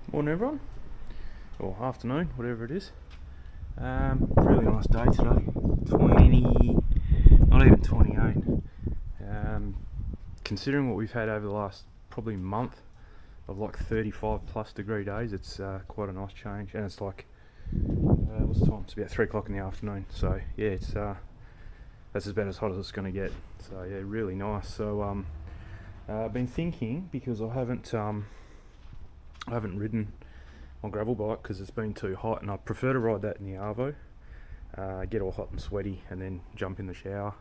Morning everyone, or afternoon, whatever it is. Really nice day today. 20, not even 28. Considering what we've had over the last probably month of like 35 plus degree days, it's quite a nice change. And it's like, what's the time? It's about 3 o'clock in the afternoon. So yeah, it's that's about as hot as it's going to get. So yeah, really nice. So I've been thinking, because I haven't ridden my gravel bike because it's been too hot, and I prefer to ride that in the arvo, get all hot and sweaty and then jump in the shower.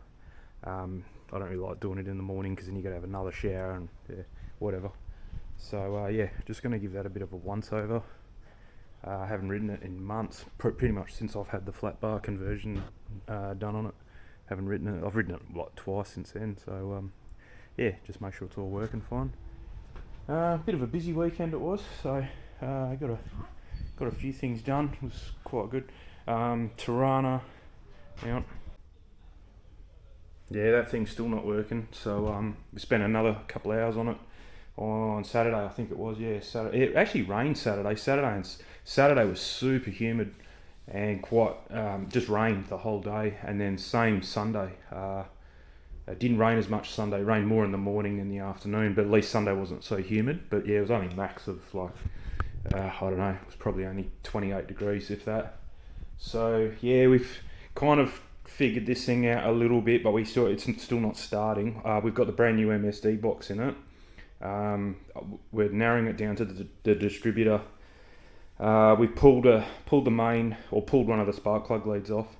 I don't really like doing it in the morning because then you got to have another shower and whatever. So yeah, just going to give that a bit of a once over. I haven't ridden it in months, pretty much since I've had the flat bar conversion done on it. Haven't ridden it. I've ridden it like twice since then. So yeah, just make sure it's all working fine. Bit of a busy weekend it was, so I got a few things done. It was quite good. Tirana, out. Yeah, that thing's still not working. So we spent another couple of hours on it on Saturday, I think it was. Yeah, Saturday. It actually rained Saturday. Saturday was super humid and quite just rained the whole day. And then same Sunday. It didn't rain as much Sunday. It rained more in the morning and the afternoon, but at least Sunday wasn't so humid. But yeah, it was only max of like, I don't know, it was probably only 28 degrees, if that. So yeah, we've kind of figured this thing out a little bit, but it's still not starting. We've got the brand new MSD box in it. We're narrowing it down to the distributor. We've pulled the main, or pulled one of the spark plug leads off,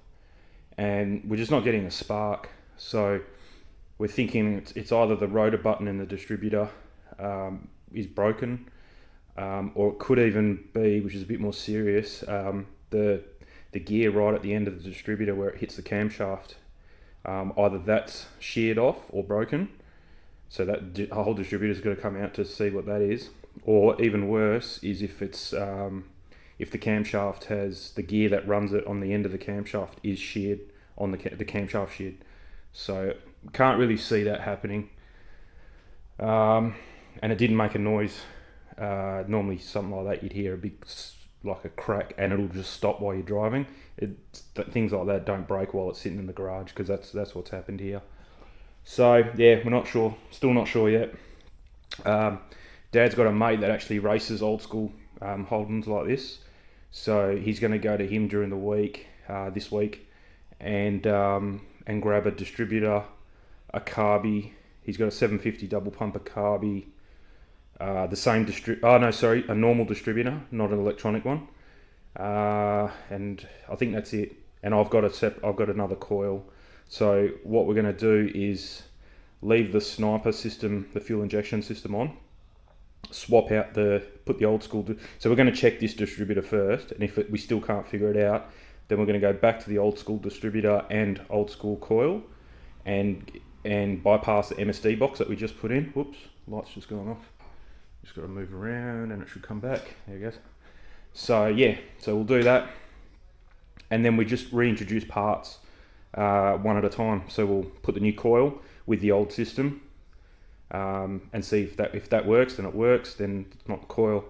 and we're just not getting a spark. So we're thinking it's either the rotor button in the distributor is broken, or it could even be, which is a bit more serious, the gear right at the end of the distributor where it hits the camshaft. Either that's sheared off or broken, so that the whole distributor's got to come out to see what that is. Or even worse is if it's if the camshaft has the gear that runs it on the end of the camshaft is sheared on the camshaft sheared. So can't really see that happening. And it didn't make a noise. Normally something like that you'd hear a big, like a crack, and it'll just stop while you're driving. Things like that don't break while it's sitting in the garage, because that's what's happened here. So yeah, we're not sure, still not sure yet. Dad's got a mate that actually races old school Holdens like this, so he's going to go to him during the week, this week, and grab a distributor, a carby. He's got a 750 double pumper carby, the same a normal distributor, not an electronic one, and I think that's it. And I've got another coil. So what we're going to do is leave the sniper system, the fuel injection system on, swap out put the old school. So we're going to check this distributor first, and if we still can't figure it out, then we're going to go back to the old school distributor and old school coil, and bypass the MSD box that we just put in. Whoops, light's just gone off. Just got to move around and it should come back. There you go. So yeah, so we'll do that, and then we just reintroduce parts one at a time. So we'll put the new coil with the old system, and see if that works. Then it works. Then it's not the coil.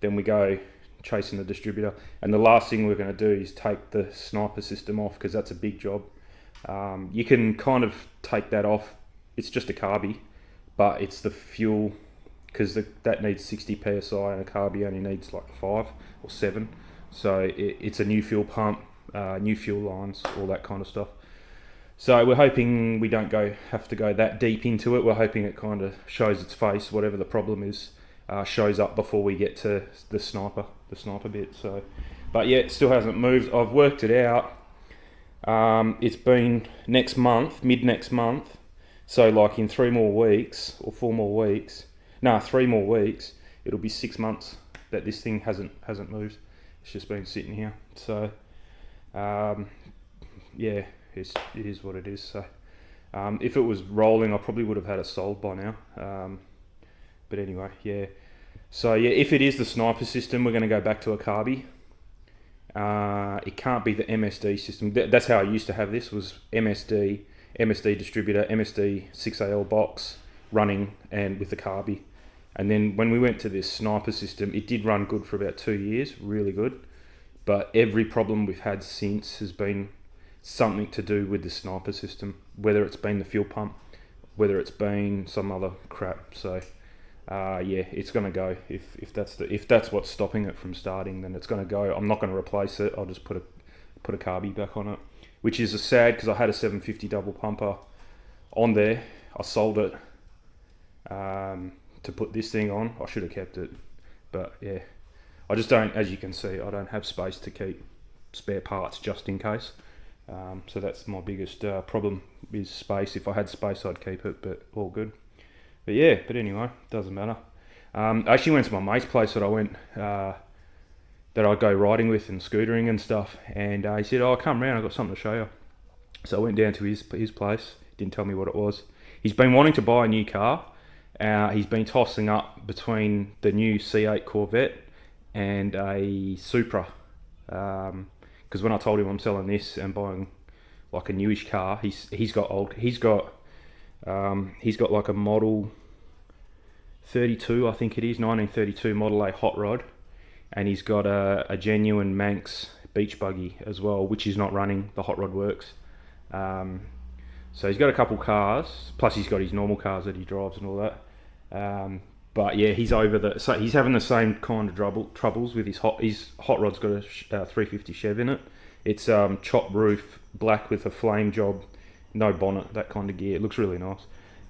Then we go chasing the distributor. And the last thing we're going to do is take the sniper system off, because that's a big job. You can kind of take that off. It's just a carby, but it's the fuel, because that needs 60 psi and a carby only needs like 5 or 7. So it's a new fuel pump, new fuel lines, all that kind of stuff. So we're hoping we don't have to go that deep into it. We're hoping it kind of shows its face, whatever the problem is, shows up before we get to the sniper bit. So, but yeah, it still hasn't moved. I've worked it out. It's been mid next month. So like in 3 more weeks or 4 more weeks, 3 more weeks, it'll be 6 months that this thing hasn't moved. It's just been sitting here. So, yeah. It is what it is. So if it was rolling, I probably would have had it sold by now. But anyway, yeah. So yeah, if it is the sniper system, we're going to go back to a carby. It can't be the MSD system. That's how I used to have this, was MSD distributor, MSD 6AL box running, and with the carby. And then when we went to this sniper system, it did run good for about 2 years, really good. But every problem we've had since has been something to do with the sniper system, whether it's been the fuel pump, whether it's been some other crap. So yeah, it's going to go. If that's what's stopping it from starting, then it's going to go. I'm not going to replace it. I'll just put a carby back on it, which is a sad, because I had a 750 double pumper on there. I sold it to put this thing on. I should have kept it, but yeah, I just don't. As you can see, I don't have space to keep spare parts just in case. So that's my biggest problem, is space. If I had space, I'd keep it, but all good. But yeah, but anyway, doesn't matter. I actually went to my mate's place that I went, that I go riding with and scootering and stuff, and he said, "Oh, come round, I've got something to show you." So I went down to his place. Didn't tell me what it was. He's been wanting to buy a new car. He's been tossing up between the new C8 Corvette and a Supra. Because when I told him I'm selling this and buying like a newish car, he's got like a model 32, I think it is, 1932 Model A hot rod, and he's got a genuine Manx beach buggy as well, which is not running. The hot rod works. So he's got a couple cars, plus he's got his normal cars that he drives and all that. But yeah, he's having the same kind of troubles with his hot rod's got a 350 Chev in it. It's chopped roof, black with a flame job, no bonnet, that kind of gear. It looks really nice.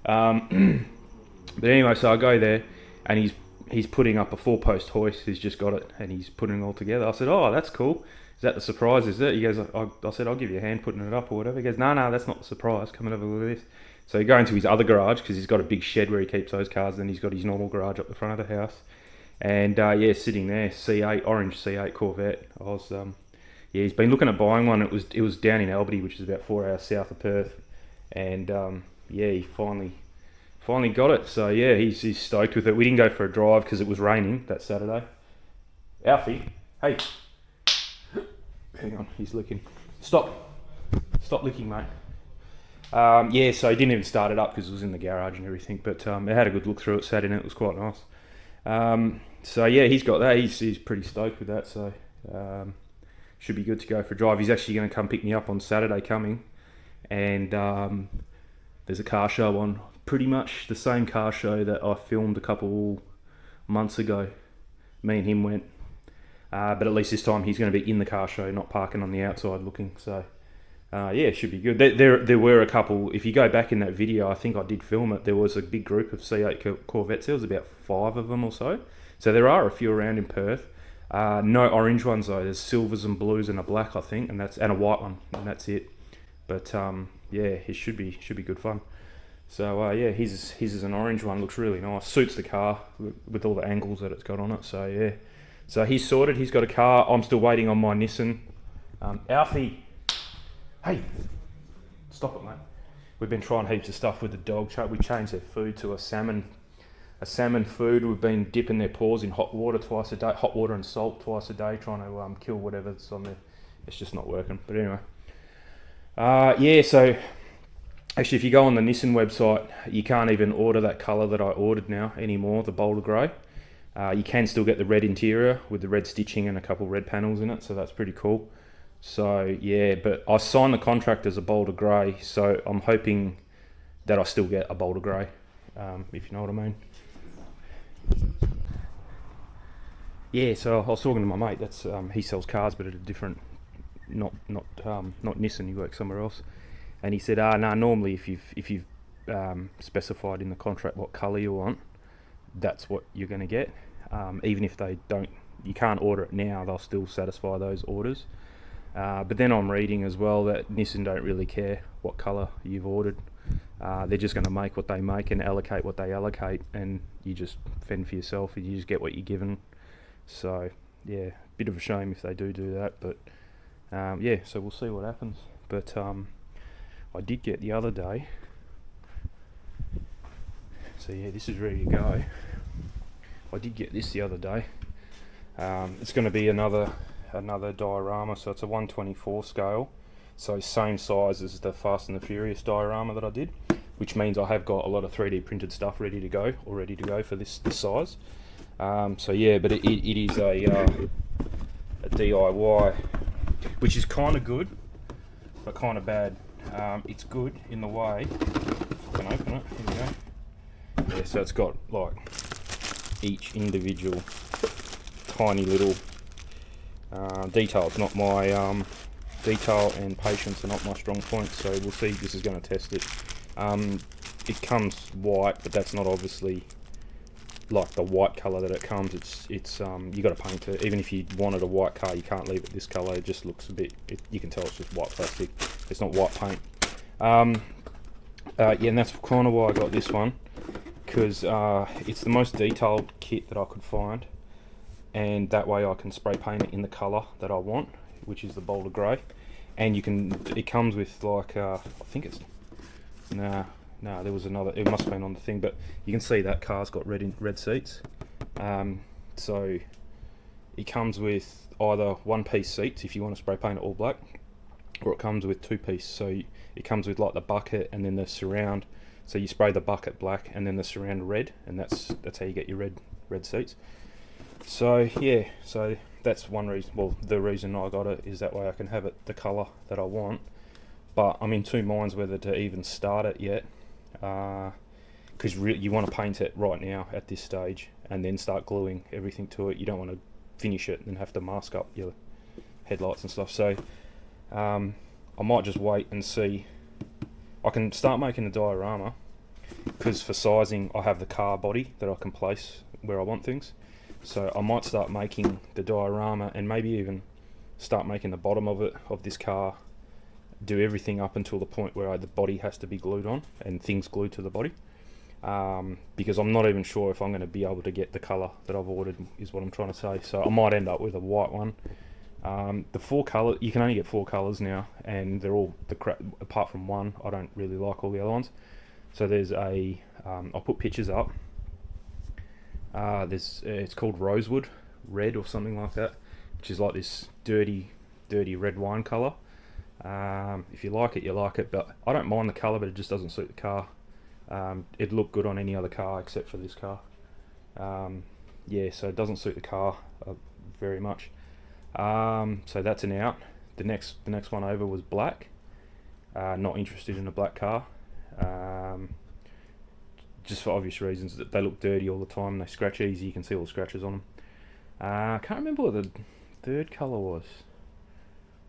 But anyway, so I go there, and he's putting up a 4-post hoist. He's just got it, and he's putting it all together. I said, "Oh, that's cool. Is that the surprise, is it?" He goes, I said, "I'll give you a hand putting it up or whatever." He goes, No, that's not the surprise. Come and have a look at this. So you go into his other garage, because he's got a big shed where he keeps those cars. Then he's got his normal garage up the front of the house. And yeah, sitting there, orange C8 Corvette. Yeah, he's been looking at buying one. It was down in Albany, which is about 4 hours south of Perth. And yeah, he finally got it. So yeah, he's stoked with it. We didn't go for a drive because it was raining that Saturday. Alfie, hey. Hang on, he's licking. Stop licking, mate. Yeah, so he didn't even start it up because it was in the garage and everything, but it had a good look through it, sat in it, it was quite nice. So yeah, he's got that. He's pretty stoked with that, so should be good to go for a drive. He's actually going to come pick me up on Saturday coming, and there's a car show on, pretty much the same car show that I filmed a couple months ago. Me and him went. But at least this time he's going to be in the car show, not parking on the outside looking. So yeah, it should be good. There were a couple. If you go back in that video, I think I did film it. There was a big group of C8 Corvettes. There was about 5 of them or so. So there are a few around in Perth. No orange ones though. There's silvers and blues and a black, I think, and a white one, and that's it. But yeah, it should be good fun. So yeah, his is an orange one. Looks really nice. Suits the car with all the angles that it's got on it. So yeah. So he's sorted, he's got a car. I'm still waiting on my Nissan. Alfie, hey, stop it, mate. We've been trying heaps of stuff with the dog. We changed their food to a salmon food. We've been dipping their paws in hot water twice a day, hot water and salt twice a day, trying to kill whatever's on there. It's just not working. But anyway, yeah. So actually, if you go on the Nissan website, you can't even order that colour that I ordered now anymore, the Boulder Grey. You can still get the red interior with the red stitching and a couple red panels in it, so that's pretty cool. So yeah, but I signed the contract as a Boulder Grey, so I'm hoping that I still get a Boulder Grey, if you know what I mean. Yeah, so I was talking to my mate. That's he sells cars, but at a different, not Nissan. He works somewhere else, and he said, "No, normally if you've specified in the contract what colour you want, that's what you're going to get. Even if they don't, you can't order it now, they'll still satisfy those orders." But then I'm reading as well that Nissan don't really care what colour you've ordered. They're just going to make what they make and allocate what they allocate, and you just fend for yourself and you just get what you're given. So yeah, bit of a shame if they do that, but yeah, so we'll see what happens. But I did get the other day, so yeah, this is ready to go. I did get this the other day. It's going to be another diorama, so it's a 1/24 scale, so same size as the Fast and the Furious diorama that I did. which means I have got a lot of 3D printed stuff ready to go for this size. So yeah, but it is a DIY, which is kind of good, but kind of bad. It's good in the way, if I can open it, here we go. Yeah, so it's got like each individual tiny little detail. It's not my detail and patience are not my strong points, so we'll see. This is going to test it. It comes white, but that's not obviously like the white colour that it comes. It's you got to paint it. Even if you wanted a white car, you can't leave it this colour. It just looks a bit. You can tell it's just white plastic. It's not white paint. Yeah, and that's kind of why I got this one, because it's the most detailed kit that I could find, and that way I can spray paint it in the colour that I want, which is the Boulder Grey. And you can. It comes with like I think it's no, there was another. It must have been on the thing, but you can see that car's got red seats. So it comes with either one-piece seats if you want to spray paint it all black, or it comes with two-piece. So it comes with like the bucket and then the surround. So you spray the bucket black and then the surround red, and that's how you get your red seats. So yeah, so that's one reason. Well, the reason I got it is that way I can have it the colour that I want. But I'm in two minds whether to even start it yet, because you want to paint it right now at this stage and then start gluing everything to it. You don't want to finish it and have to mask up your headlights and stuff. So I might just wait and see. I can start making the diorama, because for sizing I have the car body that I can place where I want things. So I might start making the diorama and maybe even start making the bottom of this car, do everything up until the point where the body has to be glued on and things glued to the body, because I'm not even sure if I'm going to be able to get the colour that I've ordered, is what I'm trying to say. So I might end up with a white one. The four colour, you can only get 4 colours now, and they're all the crap apart from one. I don't really like all the other ones. So there's I'll put pictures up. It's called Rosewood Red or something like that, which is like this dirty red wine colour. If you like it, you like it, but I don't mind the colour, but it just doesn't suit the car. It'd look good on any other car except for this car. Yeah, so it doesn't suit the car very much. So that's an out. The next one over was black. Not interested in a black car. Just for obvious reasons, that they look dirty all the time. They scratch easy. You can see all the scratches on them. I can't remember what the third colour was.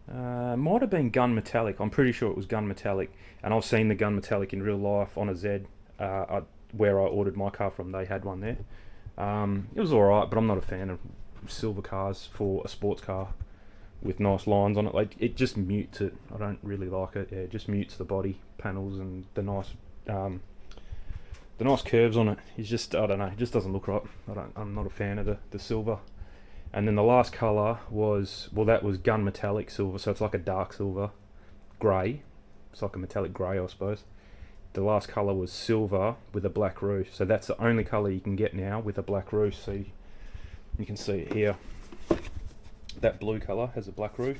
Might have been gun metallic. I'm pretty sure it was gun metallic, and I've seen the gun metallic in real life on a Z, where I ordered my car from. They had one there. It was alright, but I'm not a fan of silver cars for a sports car with nice lines on it. Like, it just mutes it. I don't really like it. Yeah, it just mutes the body panels and the nice curves on it. It's just, I don't know, it just doesn't look right. I'm not a fan of the silver. And then the last colour was, well, that was gun metallic silver, so it's like a dark silver grey. It's like a metallic grey, I suppose. The last colour was silver with a black roof, so that's the only colour you can get now with a black roof. So you can see it here. That blue colour has a black roof.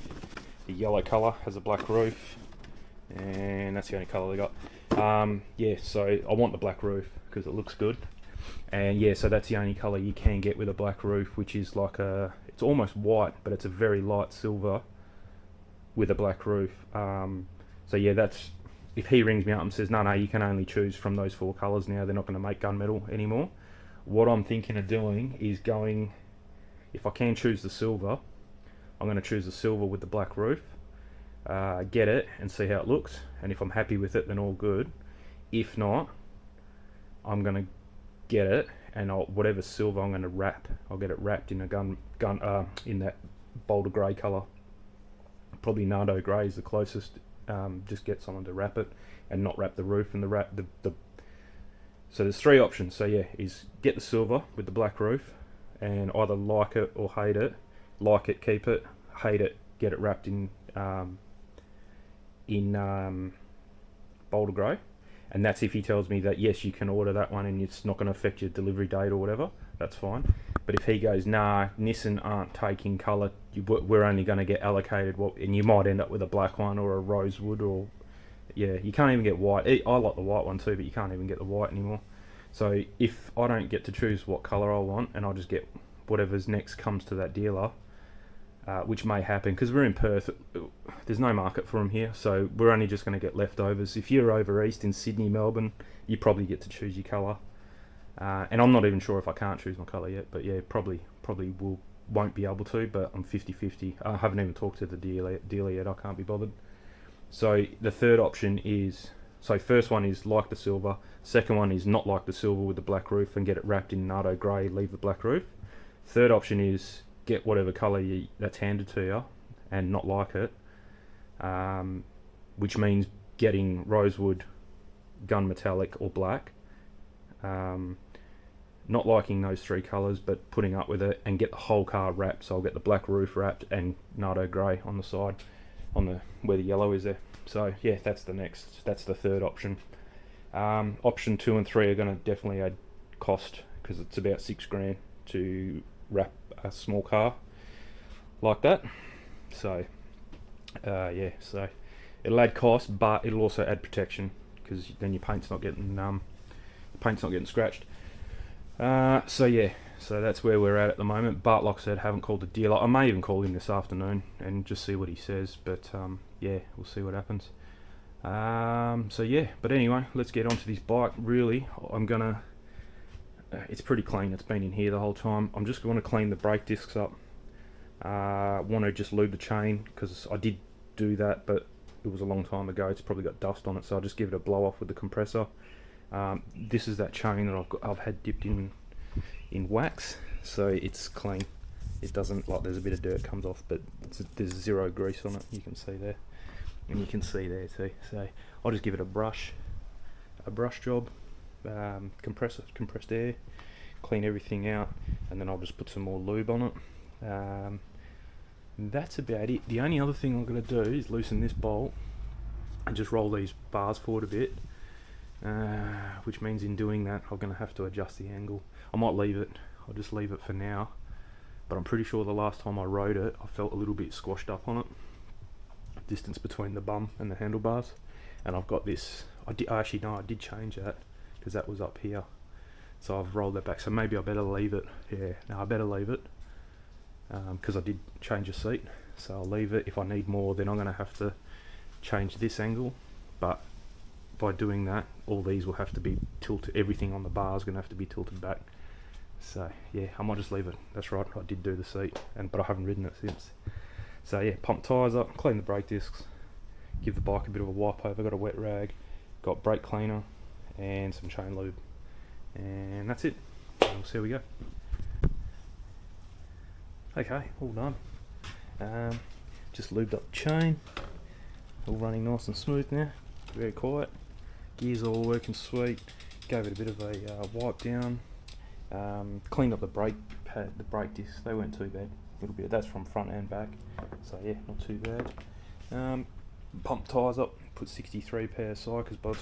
The yellow colour has a black roof, and that's the only colour they got. Yeah, so I want the black roof because it looks good. And yeah, so that's the only colour you can get with a black roof, which is like it's almost white, but it's a very light silver with a black roof. So yeah, that's, if he rings me up and says, no, you can only choose from those 4 colours now, they're not going to make gunmetal anymore. What I'm thinking of doing is going, if I can choose the silver, I'm going to choose the silver with the black roof, get it and see how it looks, and if I'm happy with it, then all good. If not, I'm going to get it, and whatever silver I'm going to wrap, I'll get it wrapped in a in that Boulder Grey colour. Probably Nardo Grey is the closest. Just get someone to wrap it and not wrap the roof and the so there's 3 options. So yeah, is get the silver with the black roof and either like it or hate it. Like it, keep it. Hate it, get it wrapped in Boulder Grey. And that's if he tells me that yes, you can order that one and it's not going to affect your delivery date or whatever, that's fine. But if he goes, nah, Nissan aren't taking colour, we're only going to get allocated what, and you might end up with a black one or a rosewood, or yeah, you can't even get white. I like the white one too, but you can't even get the white anymore. So if I don't get to choose what colour I want, and I just get whatever's next comes to that dealer, which may happen because we're in Perth, there's no market for them here, so we're only just going to get leftovers. If you're over east in Sydney, Melbourne, you probably get to choose your colour. And I'm not even sure if I can't choose my colour yet, but yeah, probably won't be able to, but I'm 50-50. I haven't even talked to the dealer yet, I can't be bothered. So the third option is, so first one is like the silver, second one is not like the silver with the black roof and get it wrapped in nardo grey, leave the black roof. Third option is get whatever colour that's handed to you and not like it, which means getting rosewood, gun metallic or black. Not liking those three colours, but putting up with it and get the whole car wrapped. So I'll get the black roof wrapped and nardo grey on the side, on the where the yellow is there. So yeah, that's the third option. Option 2 and 3 are going to definitely add cost because it's about $6,000 to wrap a small car like that. So yeah, so it'll add cost, but it'll also add protection because then your paint's not getting scratched. So yeah, so that's where we're at the moment. But like I said, haven't called the dealer. I may even call him this afternoon and just see what he says. But yeah, we'll see what happens. So yeah, but anyway, let's get onto this bike. Really, I'm gonna. It's pretty clean. It's been in here the whole time. I'm just going to clean the brake discs up. Want to just lube the chain because I did do that, but it was a long time ago. It's probably got dust on it, so I'll just give it a blow off with the compressor. This is that chain that I've had dipped in wax, so it's clean. It doesn't, like, there's a bit of dirt comes off, but there's zero grease on it. You can see there, and you can see there too. So I'll just give it a brush job, compressed air, clean everything out, and then I'll just put some more lube on it. That's about it. The only other thing I'm going to do is loosen this bolt and just roll these bars forward a bit. Which means in doing that I'm going to have to adjust the angle. I might leave it, I'll just leave it for now, but I'm pretty sure the last time I rode it I felt a little bit squashed up on it, distance between the bum and the handlebars, and I've got this, I did change that because that was up here, so I've rolled that back, so maybe I better leave it. Yeah, no, I better leave it because I did change the seat, so I'll leave it. If I need more, then I'm going to have to change this angle, but by doing that, all these will have to be tilted. Everything on the bar is going to have to be tilted back. So yeah, I might just leave it. That's right, I did do the seat, but I haven't ridden it since. So yeah, pump tyres up, clean the brake discs, give the bike a bit of a wipe over. Got a wet rag, got brake cleaner, and some chain lube, and that's it. We'll see how we go. Okay, all done. Just lubed up the chain, all running nice and smooth now. Very quiet. Gears all working sweet. Gave it a bit of a wipe down. Cleaned up the brake pad, the brake discs. They weren't too bad. A little bit. That's from front and back. So yeah, not too bad. Pumped tyres up. Put 63 PSI because by the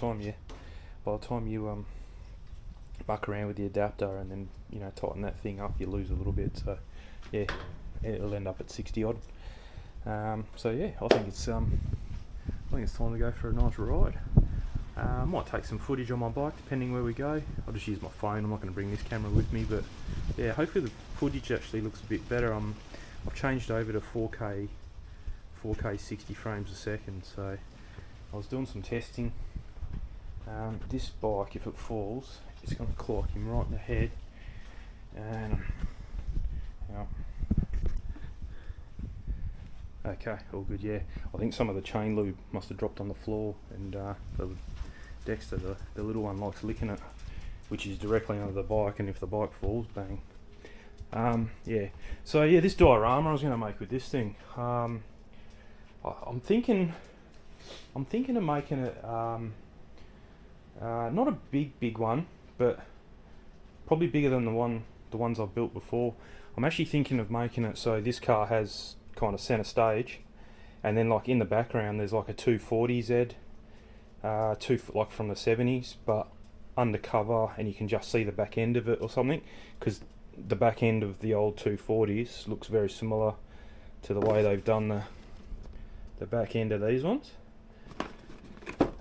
time you muck around with the adapter and then tighten that thing up, you lose a little bit. So yeah, it'll end up at 60 odd. So yeah, I think it's time to go for a nice ride. I might take some footage on my bike depending where we go. I'll just use my phone. I'm not going to bring this camera with me, but yeah, hopefully the footage actually looks a bit better. I've changed over to 4K 60 frames a second, so I was doing some testing. This bike, if it falls, it's going to clock him right in the head, and okay, all good. Yeah, I think some of the chain lube must have dropped on the floor, and Dexter, the little one, likes licking it, which is directly under the bike, and if the bike falls, bang. Yeah, so yeah, this diorama I was going to make with this thing, I'm thinking of making it not a big one, but probably bigger than the ones I've built before. I'm actually thinking of making it so this car has kind of center stage, and then like in the background there's like a 240Z, like from the 70s, but undercover, and you can just see the back end of it or something, because the back end of the old 240s looks very similar to the way they've done the back end of these ones.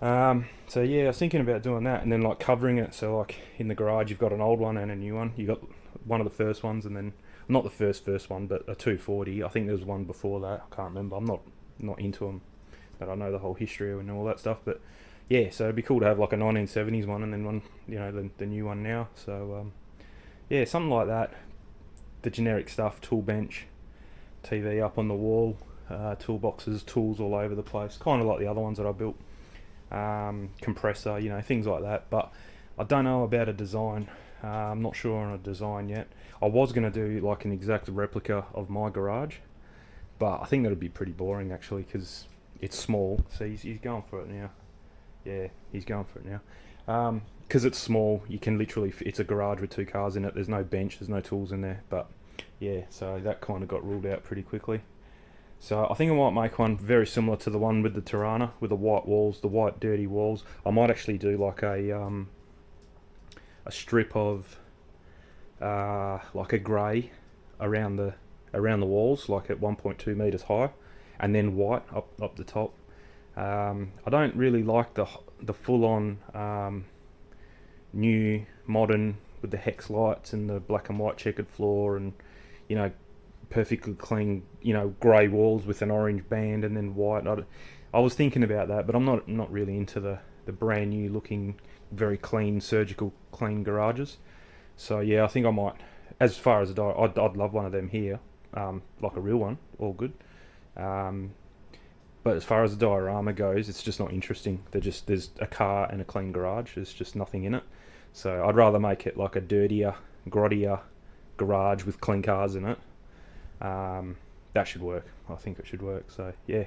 So yeah, I was thinking about doing that, and then like covering it. So like in the garage, you've got an old one and a new one. You got one of the first ones, and then not the first one, but a 240. I think there was one before that. I can't remember. I'm not into them, but I know the whole history and all that stuff. But yeah, so it'd be cool to have like a 1970s one, and then one, the new one now. So yeah, something like that. The generic stuff: tool bench, TV up on the wall, toolboxes, tools all over the place, kind of like the other ones that I built. Compressor, things like that. But I don't know about a design. I'm not sure on a design yet. I was going to do like an exact replica of my garage, but I think that would be pretty boring actually, because it's small. So he's going for it now. Yeah, he's going for it now. Because it's small, you can literally, it's a garage with 2 cars in it. There's no bench, there's no tools in there. But yeah, so that kind of got ruled out pretty quickly. So I think I might make one very similar to the one with the Tirana, with the white walls, the white dirty walls. I might actually do like a strip of like a grey around the walls, like at 1.2 meters high, and then white up the top. I don't really like the full on new modern with the hex lights and the black and white checkered floor, and perfectly clean, grey walls with an orange band and then white. I was thinking about that, but I'm not really into the brand new looking, very clean, surgical clean garages. So yeah, I think I might, as far as I'd love one of them here, like a real one, all good. But as far as the diorama goes, it's just not interesting. There's a car and a clean garage. There's just nothing in it. So I'd rather make it like a dirtier, grottier garage with clean cars in it. That should work. I think it should work. So yeah,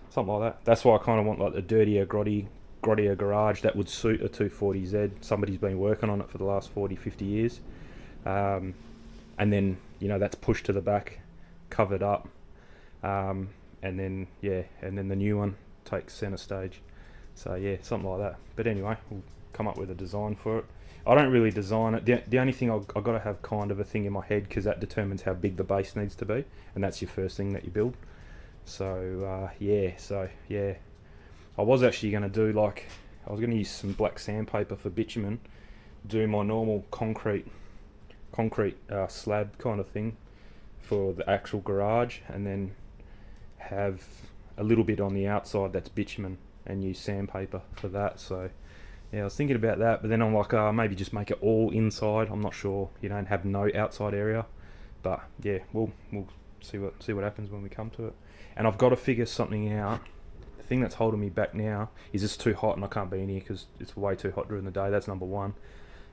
something like that. That's why I kind of want like a dirtier, grottier garage that would suit a 240Z. Somebody's been working on it for the last 40, 50 years. And then, that's pushed to the back, covered up. And then the new one takes center stage. So yeah, something like that. But anyway, we'll come up with a design for it. I don't really design it. The only thing I've got to have kind of a thing in my head, because that determines how big the base needs to be, and that's your first thing that you build. So yeah. I was actually going to do I was going to use some black sandpaper for bitumen, do my normal concrete slab kind of thing for the actual garage, and then have a little bit on the outside that's bitumen and use sandpaper for that. So yeah, I was thinking about that, but then I'm like, maybe just make it all inside. I'm not sure, and have no outside area. But yeah, we'll see what happens when we come to it. And I've got to figure something out. The thing that's holding me back now is it's too hot and I can't be in here because it's way too hot during the day. That's number one.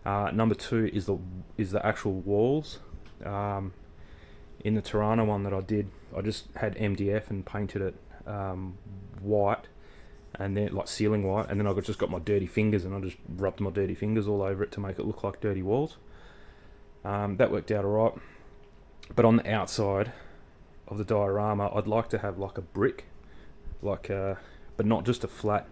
Number two is the actual walls. In the Tirana one that I did, I just had MDF and painted it white, and then like ceiling white, and then I just got my dirty fingers and I just rubbed my dirty fingers all over it to make it look like dirty walls. That worked out alright. But on the outside of the diorama, I'd like to have like a brick, but not just a flat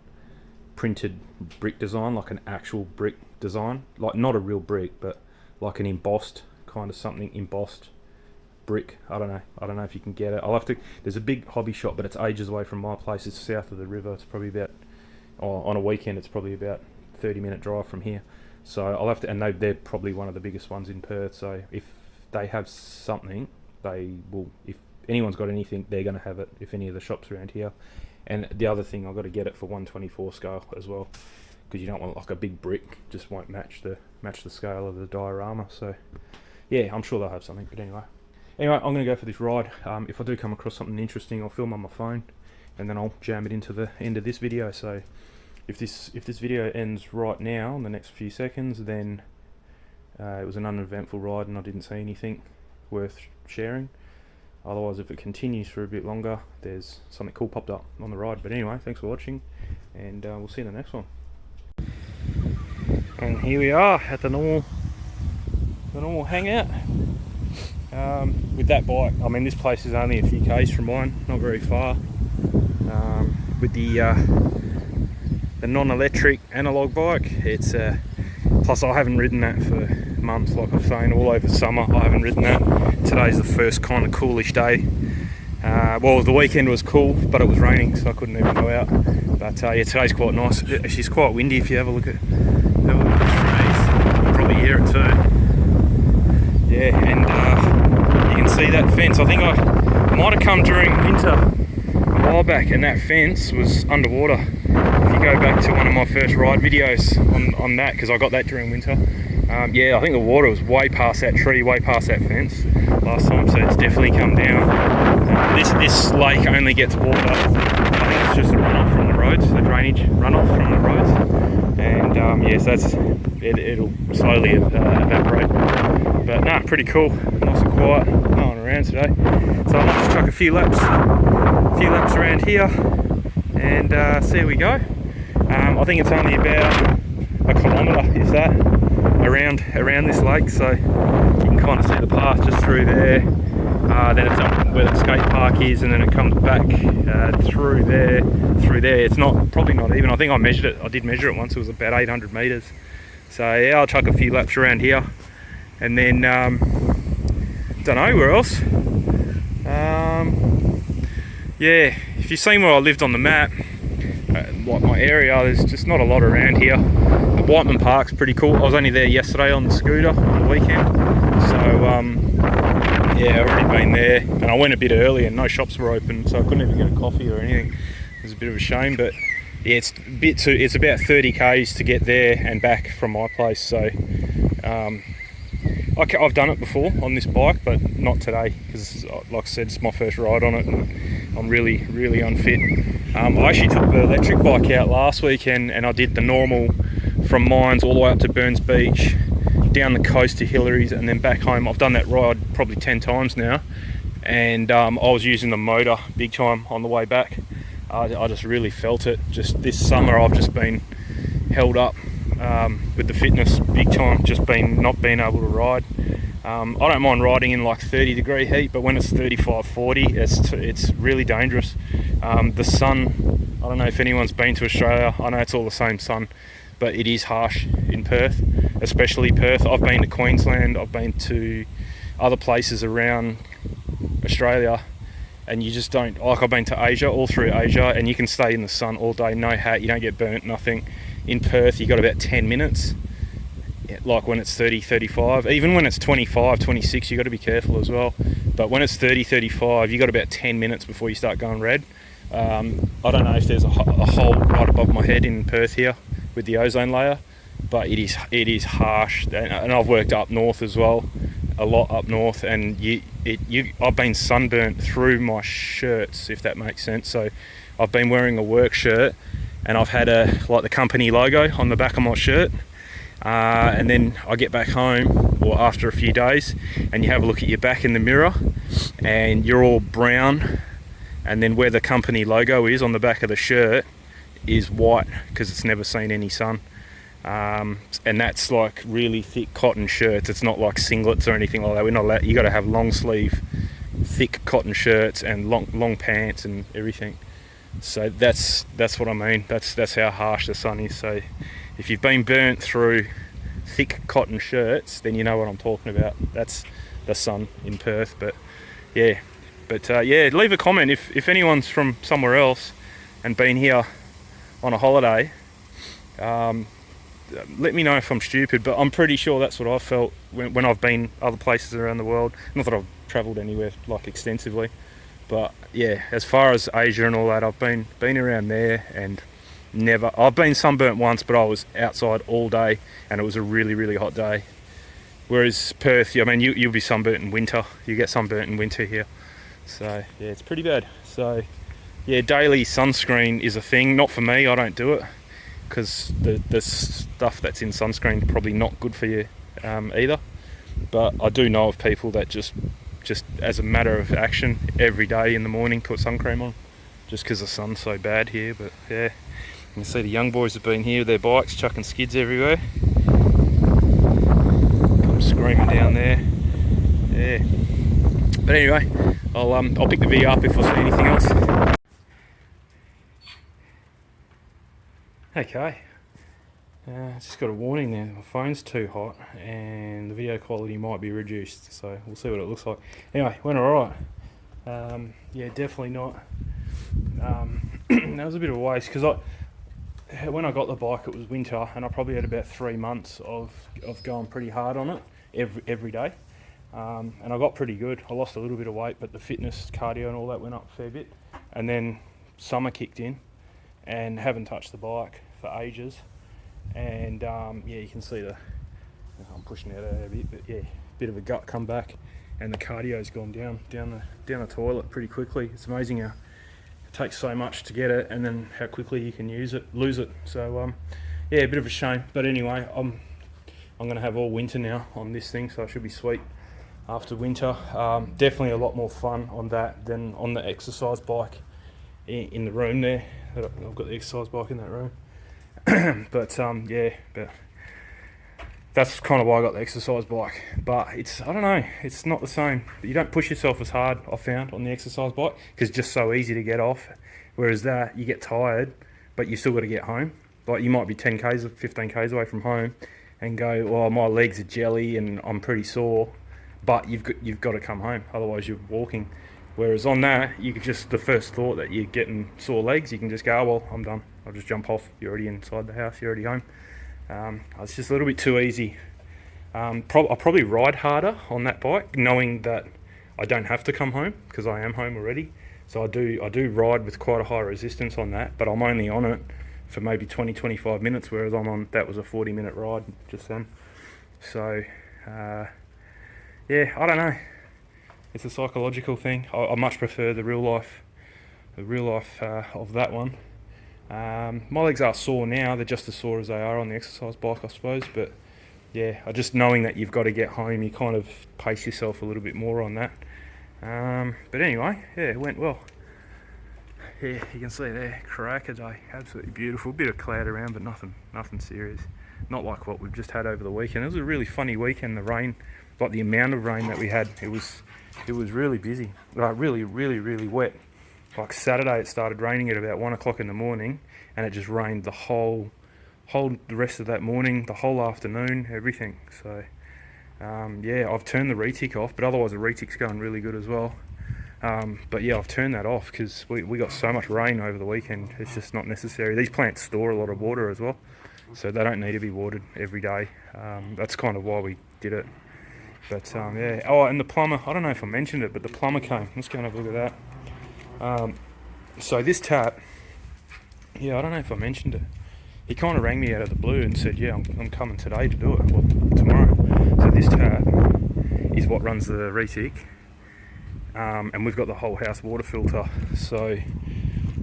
printed brick design, like an actual brick design, like not a real brick, but like an embossed kind of something, embossed brick. I don't know if you can get it. There's a big hobby shop, but it's ages away from my place. It's south of the river. It's probably about, on a weekend, it's probably about 30-minute drive from here. So I'll have to, and they're probably one of the biggest ones in Perth. So if they have something, they will. If anyone's got anything, they're going to have it. If any of the shops around here. And the other thing, I've got to get it for 1/24 scale as well, because you don't want like a big brick. Just won't match the scale of the diorama. So yeah, I'm sure they'll have something. But anyway, I'm going to go for this ride. If I do come across something interesting, I'll film on my phone, and then I'll jam it into the end of this video. So if this video ends right now in the next few seconds, then it was an uneventful ride and I didn't see anything worth sharing. Otherwise, if it continues for a bit longer, there's something cool popped up on the ride. But anyway, thanks for watching, and we'll see you in the next one. And here we are at the normal hangout. With that bike, I mean, this place is only a few k's from mine, not very far. With the non-electric analog bike, it's plus I haven't ridden that for months, like I'm saying, all over summer. I haven't ridden that. Today's the first kind of coolish day. Well, the weekend was cool, but it was raining, so I couldn't even go out. But yeah, today's quite nice. It's quite windy if you have a look at the trees. You can probably hear it too. Yeah, and you can see that fence. I think I might have come during winter a while back, and that fence was underwater. If you go back to one of my first ride videos on that, because I got that during winter. Yeah, I think the water was way past that tree, way past that fence last time, so it's definitely come down. This lake only gets water. I think it's just a runoff from the roads, the drainage runoff from the roads, and yes, it'll slowly evaporate. But no, pretty cool, nice and quiet, no one around today. So I might just chuck a few laps around here, and see how we go. I think it's only about a kilometre, if that, around this lake, so you can kind of see the path just through there. Then it's up where the skate park is, and then it comes back through there. It's probably not even. I think I did measure it once. It was about 800 metres. So yeah, I'll chuck a few laps around here, and then don't know where else. Yeah, if you've seen where I lived on the map, like my area, there's just not a lot around here. The Whiteman Park's pretty cool. I was only there yesterday on the scooter on the weekend, so yeah, I've already been there, and I went a bit early and no shops were open, so I couldn't even get a coffee or anything. It was a bit of a shame, but yeah, it's about 30 k's to get there and back from my place, so I've done it before on this bike, but not today, because like I said, it's my first ride on it and I'm really unfit. I actually took the electric bike out last weekend, and I did the normal from Mines all the way up to Burns Beach, down the coast to Hillary's, and then back home. I've done that ride probably 10 times now, and I was using the motor big time on the way back. I just really felt it. Just this summer I've just been held up with the fitness big time, just not being able to ride. I don't mind riding in like 30-degree heat, but when it's 35, 40, it's really dangerous. The sun, I don't know if anyone's been to Australia, I know it's all the same sun, but it is harsh in Perth, especially Perth. I've been to Queensland, I've been to other places around Australia, and you just don't, like I've been to Asia, all through Asia, and you can stay in the sun all day, no hat, you don't get burnt, nothing. In Perth, you got about 10 minutes, like when it's 30, 35. Even when it's 25, 26, you got to be careful as well. But when it's 30, 35, you got about 10 minutes before you start going red. I don't know if there's a hole right above my head in Perth here with the ozone layer, but it is harsh. And I've worked up north as well, a lot up north, and I've been sunburnt through my shirts, if that makes sense. So I've been wearing a work shirt, and I've had like the company logo on the back of my shirt, and then I get back home, or after a few days, and you have a look at your back in the mirror, and you're all brown, and then where the company logo is on the back of the shirt is white, because it's never seen any sun. And that's like really thick cotton shirts. It's not like singlets or anything like that. We're not allowed. You got to have long sleeve, thick cotton shirts and long pants and everything. So that's what I mean. That's how harsh the sun is. So if you've been burnt through thick cotton shirts, then you know what I'm talking about. That's the sun in Perth. But yeah, leave a comment if anyone's from somewhere else and been here on a holiday. Let me know if I'm stupid, but I'm pretty sure that's what I felt when I've been other places around the world. Not that I've travelled anywhere like extensively, but yeah, as far as Asia and all that, I've been around there, and I've been sunburnt once, but I was outside all day and it was a really hot day. Whereas Perth, I mean, you'll be sunburnt in winter. You get sunburnt in winter here. So yeah, it's pretty bad. So yeah, daily sunscreen is a thing. Not for me, I don't do it, because the stuff that's in sunscreen is probably not good for you either. But I do know of people that just as a matter of action, every day in the morning put sun cream on, just because the sun's so bad here. But yeah, you can see the young boys have been here with their bikes, chucking skids everywhere. Come screaming down there. Yeah. But anyway, I'll pick the video up if I see anything else. Okay, just got a warning there, my phone's too hot and the video quality might be reduced, so we'll see what it looks like. Anyway, went alright. Yeah, definitely not That was a bit of a waste because when I got the bike, it was winter, and I probably had about 3 months of going pretty hard on it every day, and I got pretty good. I lost a little bit of weight, but the fitness, cardio, and all that went up a fair bit. And then summer kicked in, and haven't touched the bike for ages. And you can see I'm pushing it out a bit, but yeah, bit of a gut come back, and the cardio's gone down the toilet pretty quickly. It's amazing how it takes so much to get it, and then how quickly you can lose it. So a bit of a shame. But anyway, I'm going to have all winter now on this thing, so I should be sweet after winter. Definitely a lot more fun on that than on the exercise bike in the room there. I've got the exercise bike in that room. but that's kind of why I got the exercise bike. But I don't know, it's not the same. You don't push yourself as hard, I found, on the exercise bike, because it's just so easy to get off. Whereas you get tired, but you still got to get home. Like, you might be 10 k's or 15 k's away from home and go, well, my legs are jelly and I'm pretty sore, but you've got to come home, otherwise you're walking. Whereas on that, you could just, the first thought that you're getting sore legs, you can just go, oh, well, I'm done. I'll just jump off. You're already inside the house. You're already home. It's just a little bit too easy. I'll probably ride harder on that bike, knowing that I don't have to come home because I am home already. So I do ride with quite a high resistance on that, but I'm only on it for maybe 20-25 minutes, whereas that was a 40-minute ride just then. So I don't know. It's a psychological thing. I much prefer the real life of that one. My legs are sore now. They're just as sore as they are on the exercise bike, I suppose. But yeah, just knowing that you've got to get home, you kind of pace yourself a little bit more on that. But anyway, yeah, it went well. Yeah, you can see there, cracker day, absolutely beautiful. Bit of cloud around, but nothing serious. Not like what we've just had over the weekend. It was a really funny weekend. The rain, like the amount of rain that we had, it was really busy. Like really, really, really wet. Like Saturday, it started raining at about 1 o'clock in the morning, and it just rained the rest of that morning, the whole afternoon, everything. So I've turned the retic off, but otherwise the retic's going really good as well. But yeah, I've turned that off because we got so much rain over the weekend. It's just not necessary. These plants store a lot of water as well, so they don't need to be watered every day. That's kind of why we did it. But oh, and the plumber, I don't know if I mentioned it, but the plumber came. Let's go and have a look at that. So this tap, I don't know if I mentioned it. He kind of rang me out of the blue and said, yeah, I'm coming today to do it, or tomorrow. So this tap is what runs the retic, and we've got the whole house water filter. So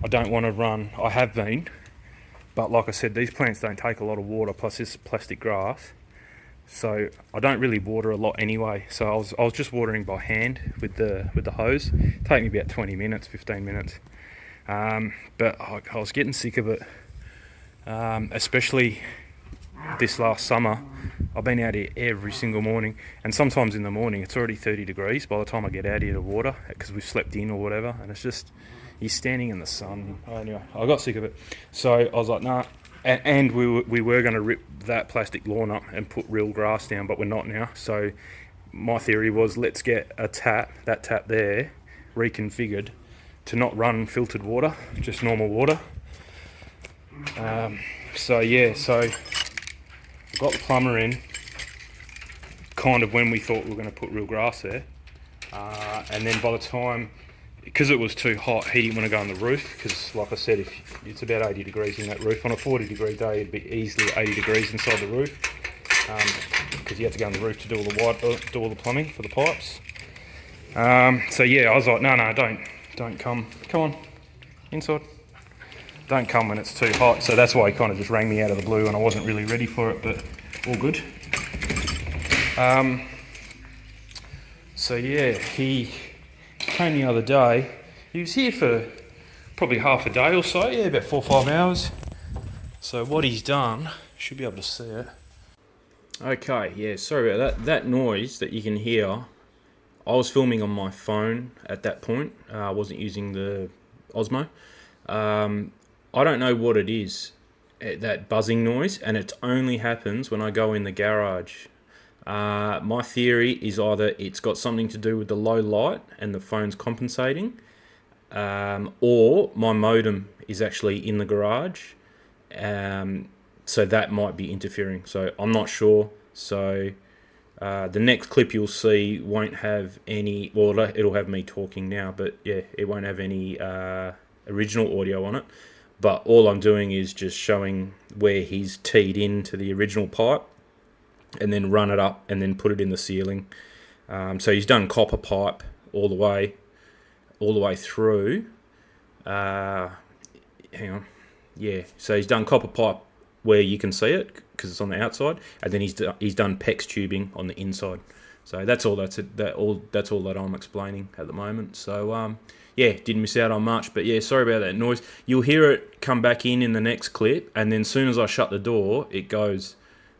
I don't want to run, I have been, but like I said, these plants don't take a lot of water, plus this plastic grass. So I don't really water a lot anyway. So I was just watering by hand with the hose. Take me about 20 minutes, 15 minutes. But I was getting sick of it, especially this last summer. I've been out here every single morning, and sometimes in the morning it's already 30 degrees by the time I get out here to water, because we've slept in or whatever, and it's just, you're standing in the sun. Anyway, I got sick of it. So I was like, nah. And we were going to rip that plastic lawn up and put real grass down, but we're not now. So my theory was, let's get that tap there, reconfigured to not run filtered water, just normal water. So I got the plumber in kind of when we thought we were going to put real grass there. And then by the time, because it was too hot, he didn't want to go on the roof, because like I said, if it's about 80 degrees in that roof. On a 40 degree day, it'd be easily 80 degrees inside the roof, because you had to go on the roof to do all the plumbing for the pipes. So yeah, I was like, no, don't come on, inside. Don't come when it's too hot. So that's why he kind of just rang me out of the blue, and I wasn't really ready for it, but all good. So yeah, he came the other day. He was here for probably half a day or so, about 4 or 5 hours. So what he's done, should be able to see it. Okay, yeah, sorry about that. That noise that you can hear, I was filming on my phone at that point. I wasn't using the Osmo. I don't know what it is, that buzzing noise, and it only happens when I go in the garage. My theory is either it's got something to do with the low light and the phone's compensating, or my modem is actually in the garage, so that might be interfering. So I'm not sure. So the next clip you'll see won't have any. Well, it'll have me talking now, but yeah, it won't have any original audio on it. But all I'm doing is just showing where he's teed into the original pipe, and then run it up, and then put it in the ceiling. So he's done copper pipe all the way through. Hang on. Yeah, so he's done copper pipe where you can see it because it's on the outside, and then he's done PEX tubing on the inside. So that's all that I'm explaining at the moment. So yeah, didn't miss out on much, but yeah, sorry about that noise. You'll hear it come back in the next clip, and then as soon as I shut the door, it goes.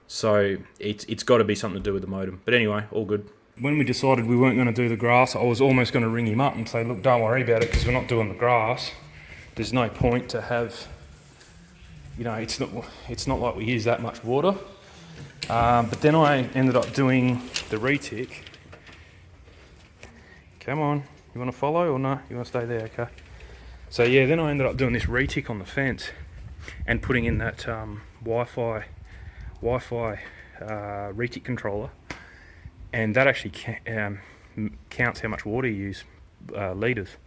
So it's got to be something to do with the modem. But anyway, all good. When we decided we weren't going to do the grass, I was almost going to ring him up and say, look, don't worry about it because we're not doing the grass. There's no point to have, it's not like we use that much water. But then I ended up doing the retic. Come on, you want to follow or no? You want to stay there, okay? So yeah, then I ended up doing this retic on the fence and putting in that Wi-Fi retic controller. And that actually counts how much water you use, litres.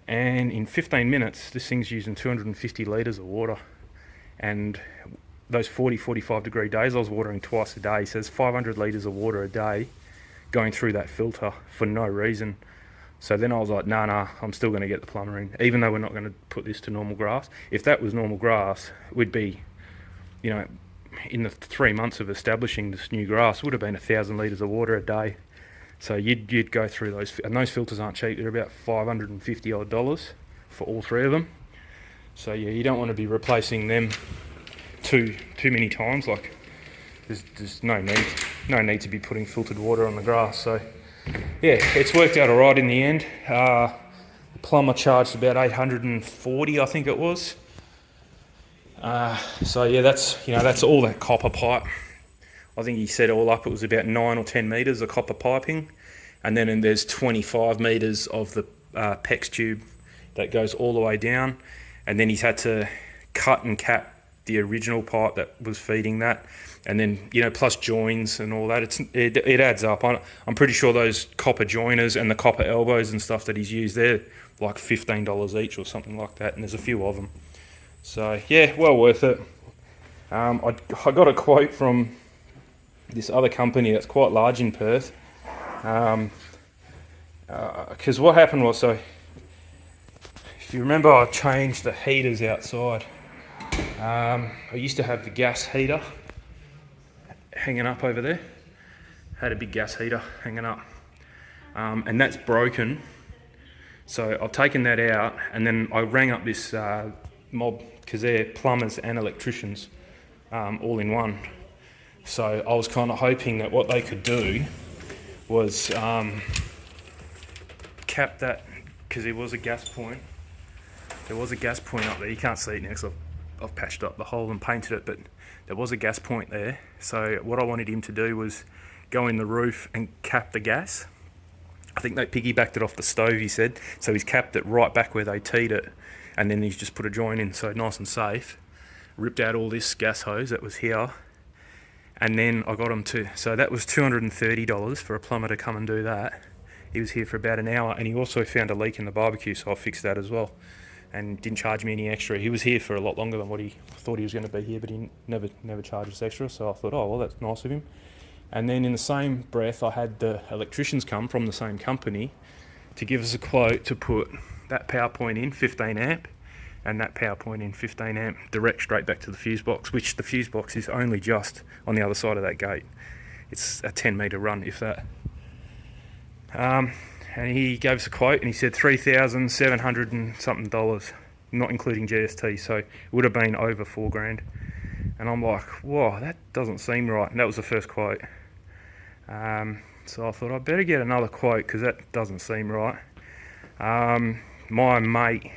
And in 15 minutes, this thing's using 250 litres of water. And those 45 degree days, I was watering twice a day. So there's 500 litres of water a day going through that filter for no reason. So then I was like, nah, I'm still going to get the plumber in, even though we're not going to put this to normal grass. If that was normal grass, we'd be, in the 3 months of establishing this new grass, would have been 1,000 litres of water a day. So you'd go through those, and those filters aren't cheap. They're about $550 odd for all three of them. So yeah, you don't want to be replacing them too many times. Like there's no need to be putting filtered water on the grass. So yeah, it's worked out all right in the end. The plumber charged about $840, I think it was. So yeah, that's all that copper pipe. I think he said all up it was about 9 or 10 metres of copper piping, and then there's 25 metres of the PEX tube that goes all the way down, and then he's had to cut and cap the original pipe that was feeding that, and then plus joins and all that. It adds up. I'm pretty sure those copper joiners and the copper elbows and stuff that he's used there, like $15 each or something like that, and there's a few of them. So yeah, well worth it. I got a quote from this other company that's quite large in Perth, because what happened was, so if you remember, I changed the heaters outside. I used to have the gas heater hanging up over there. Had a big gas heater hanging up, and that's broken. So I've taken that out, and then I rang up this mob, because they're plumbers and electricians all in one. So I was kind of hoping that what they could do was cap that, because there was a gas point. There was a gas point up there. You can't see it now because I've patched up the hole and painted it, but there was a gas point there. So what I wanted him to do was go in the roof and cap the gas. I think they piggybacked it off the stove, he said. So he's capped it right back where they teed it, and then he's just put a joint in, so nice and safe. Ripped out all this gas hose that was here, and then I got him so that was $230 for a plumber to come and do that. He was here for about an hour, and he also found a leak in the barbecue, so I fixed that as well, and didn't charge me any extra. He was here for a lot longer than what he thought he was going to be here, but he never charged us extra, so I thought, oh well, that's nice of him. And then in the same breath, I had the electricians come from the same company to give us a quote to put that power point in 15 amp, and that power point in 15 amp direct straight back to the fuse box, which the fuse box is only just on the other side of that gate. It's a 10 metre run, if that. And he gave us a quote, and he said $3,700 and something, not including GST, so it would have been over $4,000. And I'm like, whoa, that doesn't seem right. And that was the first quote. So I thought I'd better get another quote, because that doesn't seem right. My mate,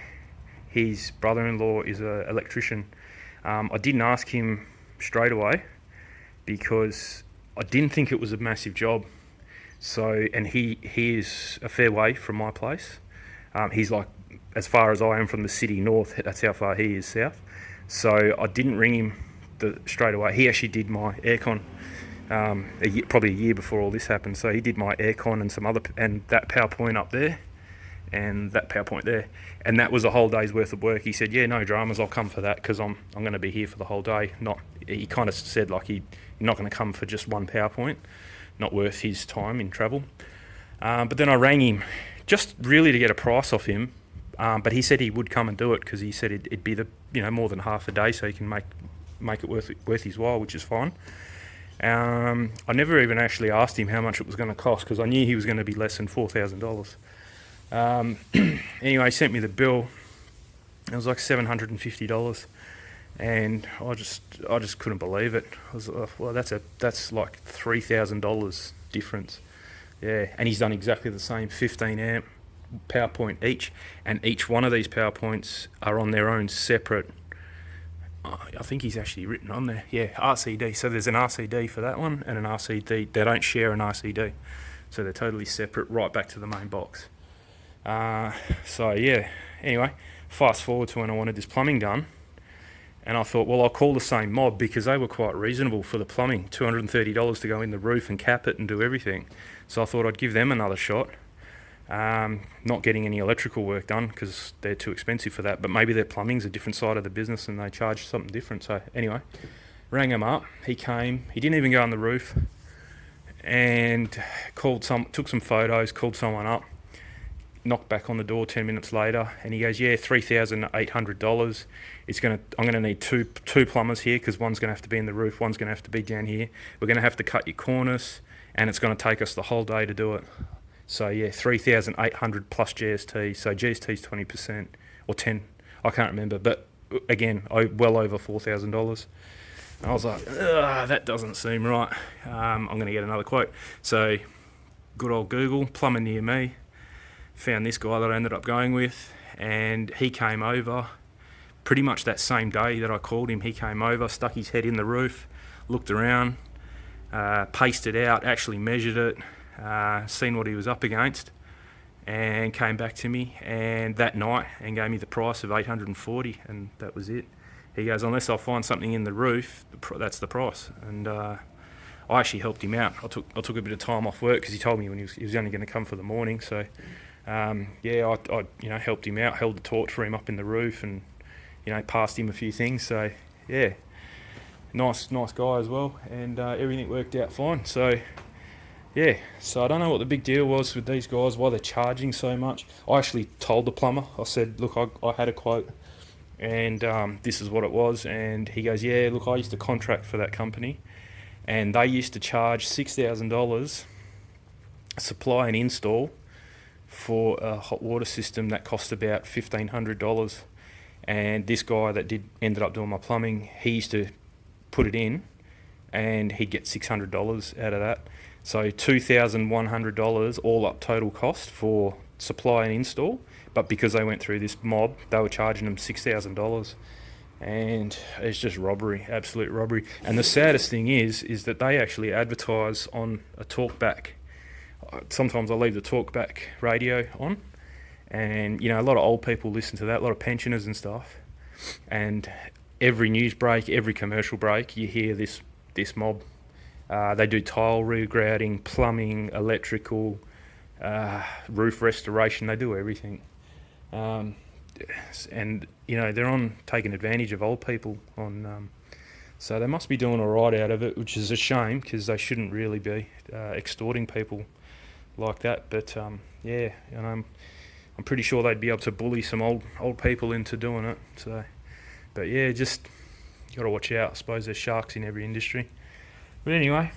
his brother-in-law is an electrician. I didn't ask him straight away because I didn't think it was a massive job. So, and he is a fair way from my place. He's like as far as I am from the city north, that's how far he is south. So I didn't ring him straight away. He actually did my aircon probably a year before all this happened. So he did my aircon and some other, and that PowerPoint up there, and that PowerPoint there, and that was a whole day's worth of work. He said, "Yeah, no dramas. I'll come for that because I'm going to be here for the whole day." He kind of said like you're not going to come for just one PowerPoint, not worth his time in travel. But then I rang him just really to get a price off him. But he said he would come and do it because he said it'd be more than half a day, so he can make it worth his while, which is fine. I never even actually asked him how much it was going to cost because I knew he was going to be less than $4,000. Anyway, he sent me the bill. It was like $750, and I just couldn't believe it. I was like, well, that's like $3,000 difference. Yeah, and he's done exactly the same 15 amp PowerPoint each, and each one of these PowerPoints are on their own separate. I think he's actually written on there. Yeah, RCD. So there's an RCD for that one and an RCD. They don't share an RCD, so they're totally separate right back to the main box. So yeah, anyway, fast forward to when I wanted this plumbing done, and I thought, well, I'll call the same mob because they were quite reasonable for the plumbing, $230 to go in the roof and cap it and do everything. So I thought I'd give them another shot. Not getting any electrical work done because they're too expensive for that, but maybe their plumbing's a different side of the business and they charge something different. So anyway, rang him up. He came. He didn't even go on the roof, and took some photos, called someone up, knocked back on the door 10 minutes later, and he goes, yeah, $3,800. I'm gonna need two plumbers here because one's gonna have to be in the roof, one's gonna have to be down here. We're gonna have to cut your cornice, and it's gonna take us the whole day to do it. So yeah, $3,800 plus GST. So GST's 20% or 10, I can't remember, but again, well over $4,000. I was like, that doesn't seem right. I'm going to get another quote. So good old Google, plumber near me, found this guy that I ended up going with, and he came over pretty much that same day that I called him. He came over, stuck his head in the roof, looked around, paced it out, actually measured it, seen what he was up against, and came back to me and that night and gave me the price of $840, and that was it. He goes, unless I find something in the roof, that's the price. And I actually helped him out. I took a bit of time off work because he told me when he was only going to come for the morning. So yeah, I helped him out, held the torch for him up in the roof, and passed him a few things. So yeah, nice guy as well, and everything worked out fine. So yeah, so I don't know what the big deal was with these guys, why they're charging so much. I actually told the plumber, I said, look, I had a quote, and this is what it was. And he goes, yeah, look, I used to contract for that company, and they used to charge $6,000 supply and install for a hot water system that cost about $1,500. And this guy that ended up doing my plumbing, he used to put it in, and he'd get $600 out of that. So $2,100 all up total cost for supply and install. But because they went through this mob, they were charging them $6,000. And it's just robbery, absolute robbery. And the saddest thing is that they actually advertise on a talkback. Sometimes I leave the talkback radio on, and a lot of old people listen to that, a lot of pensioners and stuff. And every news break, every commercial break, you hear this mob. They do tile regrouting, plumbing, electrical, roof restoration. They do everything. And they're taking advantage of old people so they must be doing all right out of it, which is a shame because they shouldn't really be extorting people like that. But yeah, I'm pretty sure they'd be able to bully some old people into doing it. So, but yeah, just got to watch out. I suppose there's sharks in every industry. But anyway,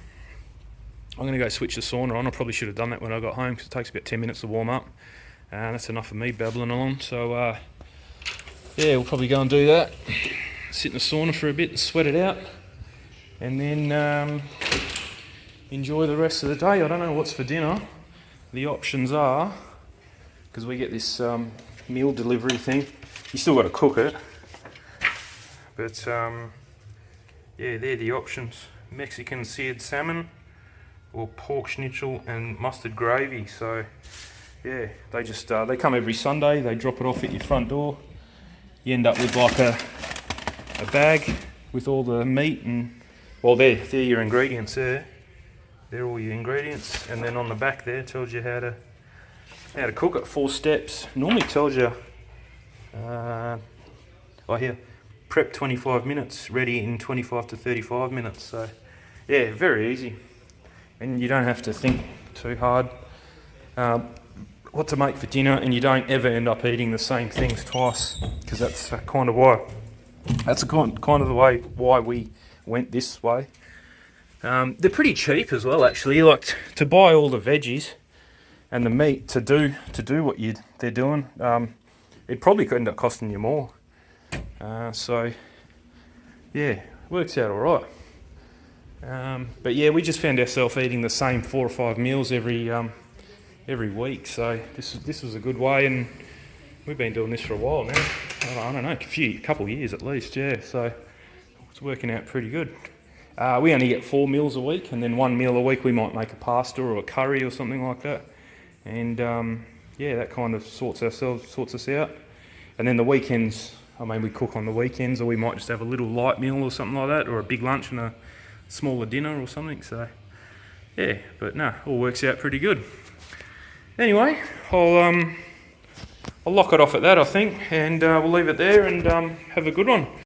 I'm going to go switch the sauna on. I probably should have done that when I got home because it takes about 10 minutes to warm up. That's enough of me babbling along. So yeah, we'll probably go and do that. Sit in the sauna for a bit and sweat it out. And then enjoy the rest of the day. I don't know what's for dinner. The options are, because we get this meal delivery thing, you still got to cook it. But yeah, they're the options. Mexican seared salmon or pork schnitzel and mustard gravy. So yeah, they just they come every Sunday. They drop it off at your front door. You end up with like a bag with all the meat and, well, they're your ingredients there. They're all your ingredients, and then on the back there tells you how to cook it. 4 steps. Normally tells you, here, prep 25 minutes, ready in 25 to 35 minutes. So yeah, very easy, and you don't have to think too hard what to make for dinner, and you don't ever end up eating the same things twice, because that's kind of why. That's kind of the way why we went this way. They're pretty cheap as well, actually. Like, to buy all the veggies and the meat to do what they're doing, it probably could end up costing you more. So yeah, works out all right. But yeah, we just found ourselves eating the same 4 or 5 meals every week. So this was a good way, and we've been doing this for a while now. I don't know, a couple of years at least. Yeah, so it's working out pretty good. We only get 4 meals a week, and then 1 meal a week we might make a pasta or a curry or something like that. And yeah, that kind of sorts us out. And then the weekends, I mean, we cook on the weekends, or we might just have a little light meal or something like that, or a big lunch and a smaller dinner or something. So yeah, but no, all works out pretty good. Anyway, I'll lock it off at that, I think, and we'll leave it there, and have a good one.